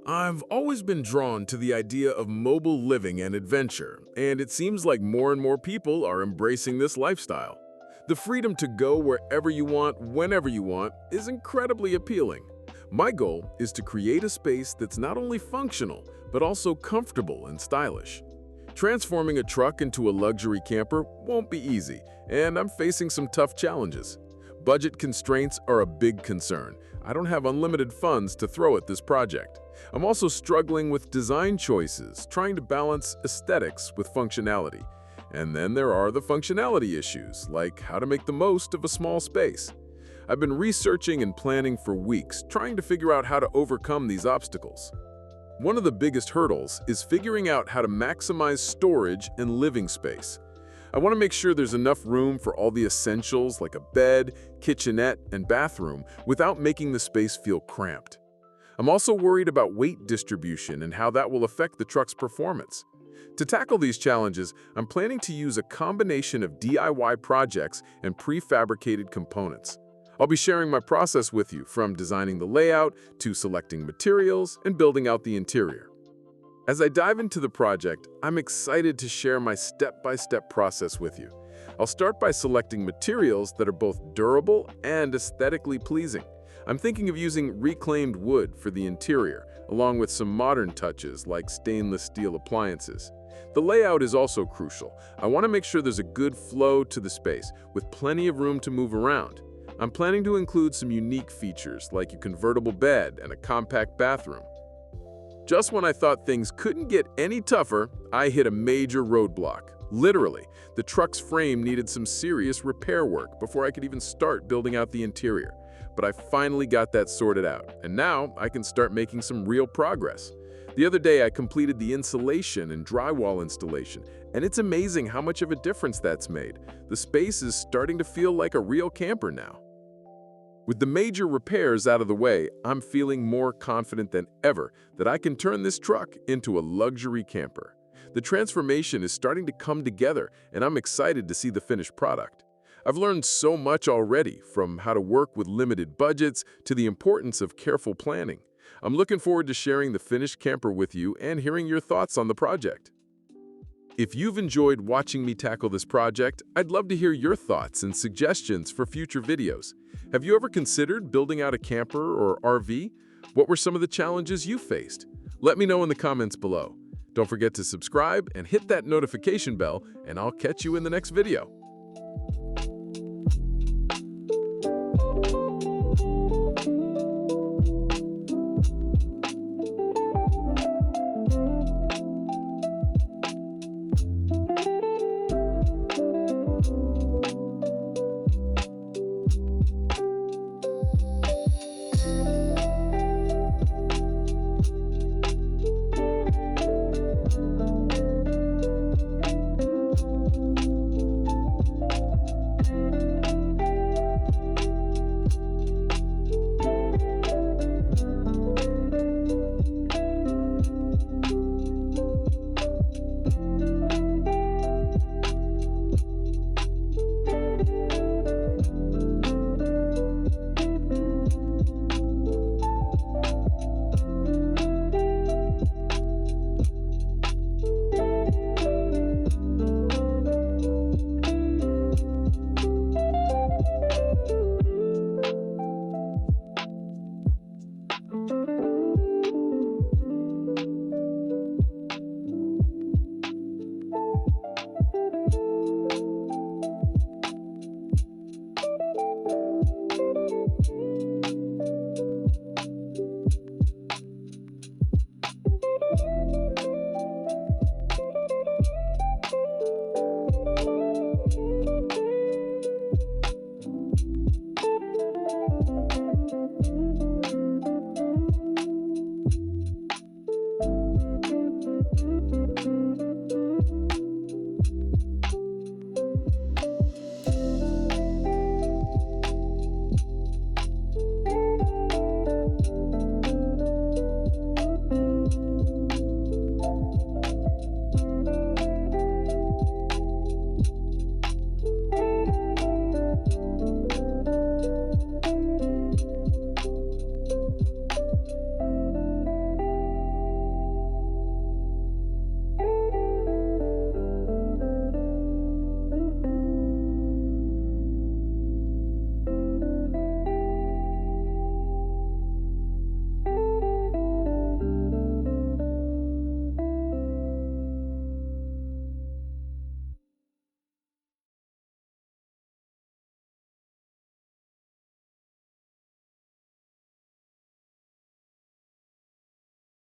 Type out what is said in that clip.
I've always been drawn to the idea of mobile living and adventure, and it seems like more and more people are embracing this lifestyle. The freedom to go wherever you want, whenever you want, is incredibly appealing. My goal is to create a space that's not only functional, but also comfortable and stylish. Transforming a truck into a luxury camper won't be easy, and I'm facing some tough challenges. Budget constraints are a big concern. I don't have unlimited funds to throw at this project. I'm also struggling with design choices, trying to balance aesthetics with functionality. And then there are the functionality issues, like how to make the most of a small space. I've been researching and planning for weeks, trying to figure out how to overcome these obstacles. One of the biggest hurdles is figuring out how to maximize storage and living space. I want to make sure there's enough room for all the essentials like a bed, kitchenette, and bathroom without making the space feel cramped. I'm also worried about weight distribution and how that will affect the truck's performance. To tackle these challenges, I'm planning to use a combination of DIY projects and prefabricated components. I'll be sharing my process with you, from designing the layout to selecting materials and building out the interior. As I dive into the project, I'm excited to share my step-by-step process with you. I'll start by selecting materials that are both durable and aesthetically pleasing. I'm thinking of using reclaimed wood for the interior, along with some modern touches like stainless steel appliances. The layout is also crucial. I want to make sure there's a good flow to the space, with plenty of room to move around. I'm planning to include some unique features like a convertible bed and a compact bathroom. Just when I thought things couldn't get any tougher, I hit a major roadblock. Literally, the truck's frame needed some serious repair work before I could even start building out the interior. But I finally got that sorted out, and now I can start making some real progress. The other day, I completed the insulation and drywall installation, and it's amazing how much of a difference that's made. The space is starting to feel like a real camper now. With the major repairs out of the way, I'm feeling more confident than ever that I can turn this truck into a luxury camper. The transformation is starting to come together, and I'm excited to see the finished product. I've learned so much already, from how to work with limited budgets to the importance of careful planning. I'm looking forward to sharing the finished camper with you and hearing your thoughts on the project. If you've enjoyed watching me tackle this project, I'd love to hear your thoughts and suggestions for future videos. Have you ever considered building out a camper or RV? What were some of the challenges you faced? Let me know in the comments below. Don't forget to subscribe and hit that notification bell, and I'll catch you in the next video.